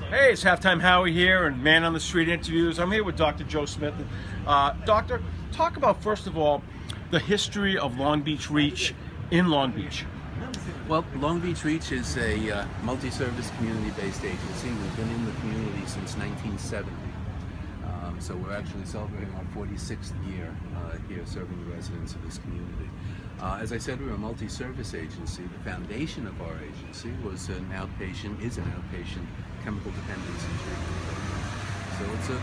Hey, it's Halftime Howie here and Man on the Street Interviews. I'm here with Dr. Joe Smith. Doctor, talk about, first of all, the history of Long Beach Reach in Long Beach. Well, Long Beach Reach is a multi-service community-based agency. We've been in the community since 1970. So we're actually celebrating our 46th year here serving the residents of this community. As I said, we're a multi-service agency. The foundation of our agency is an outpatient chemical dependency treatment program. So it's a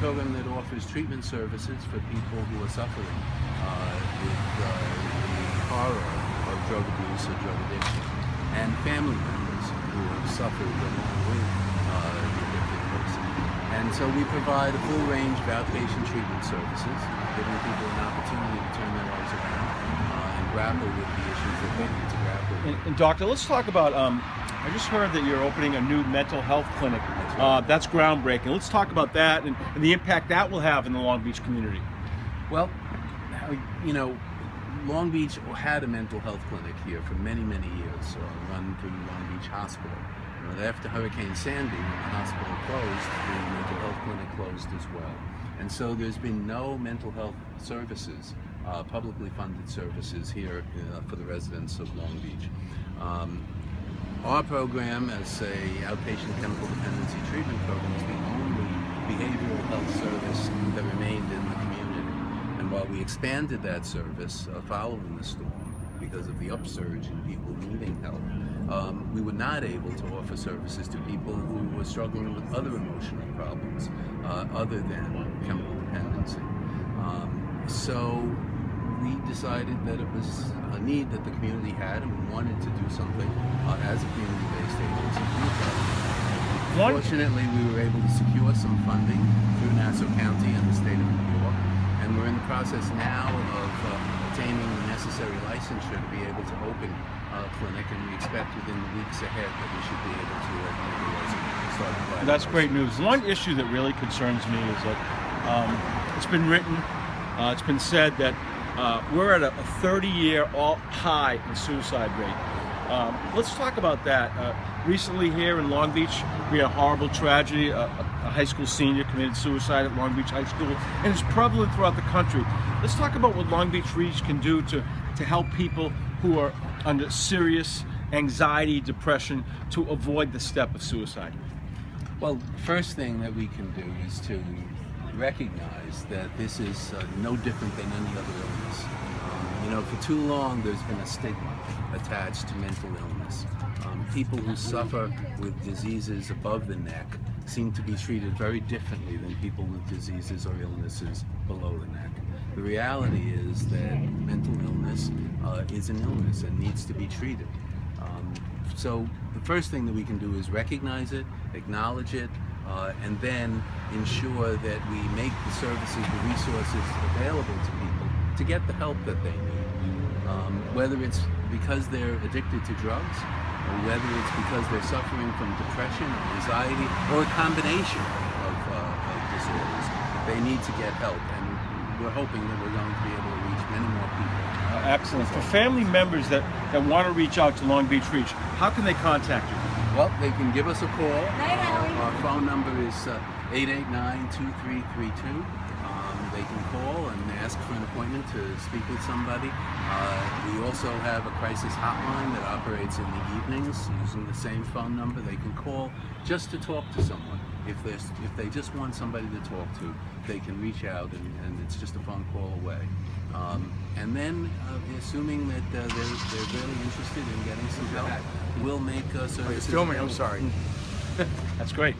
program that offers treatment services for people who are suffering with the horror of drug abuse or drug addiction, and family members who have suffered along with the addicted person. And so we provide a full range of outpatient treatment services, giving people an opportunity to turn their lives around and grapple with the issues that they need to grapple with. And Doctor, let's talk about, I just heard that you're opening a new mental health clinic. That's right. That's groundbreaking. Let's talk about that and the impact that will have in the Long Beach community. Well, you know, Long Beach had a mental health clinic here for many, many years, run through Long Beach Hospital. But after Hurricane Sandy, when the hospital closed, the mental health clinic closed as well. And so there's been no mental health services, publicly funded services here for the residents of Long Beach. Our program, as a outpatient chemical dependency treatment program, is the only behavioral health service that remained in the community. And while we expanded that service following the storm, because of the upsurge in people needing help, we were not able to offer services to people who were struggling with other emotional problems other than chemical dependency. So we decided that it was a need that the community had, and we wanted to do something as a community-based agency. Fortunately, we were able to secure some funding through Nassau County and the state of New York, and we're in the process now of obtaining the necessary licensure to be able to open a clinic, and we expect within the weeks ahead that we should be able to start providing. That's great news. One issue that really concerns me is that it's been written, it's been said that we're at a 30-year high in suicide rate. Let's talk about that. Recently here in Long Beach, we had a horrible tragedy. A high school senior committed suicide at Long Beach High School, and it's prevalent throughout the country. Let's talk about what Long Beach Reach can do to help people who are under serious anxiety, depression, to avoid the step of suicide. Well, the first thing that we can do is to recognize that this is no different than any other illness. You know, for too long there's been a stigma attached to mental illness. People who suffer with diseases above the neck seem to be treated very differently than people with diseases or illnesses below the neck. The reality is that mental illness is an illness and needs to be treated. So the first thing that we can do is recognize it, acknowledge it, and then ensure that we make the services, the resources available to people to get the help that they need. Whether it's because they're addicted to drugs, or whether it's because they're suffering from depression or anxiety, or a combination of disorders, they need to get help. And we're hoping that we're going to be able to reach many more people. Excellent. For family members that want to reach out to Long Beach Reach, how can they contact you? Well, they can give us a call. Our phone number is 889-2332. They can call and ask for an appointment to speak with somebody. We also have a crisis hotline that operates in the evenings using the same phone number. They can call just to talk to someone. If they just want somebody to talk to, they can reach out, and it's just a phone call away. And then, assuming that they're really interested in getting some help, we'll make services. Oh, you're filming, I'm sorry. That's great.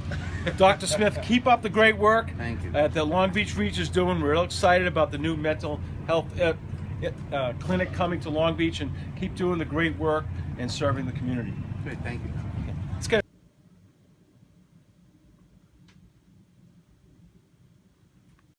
Dr. Smith, keep up the great work. Thank you. That Long Beach Reach is doing. We're real excited about the new mental health clinic coming to Long Beach, and keep doing the great work and serving the community. Great, thank you.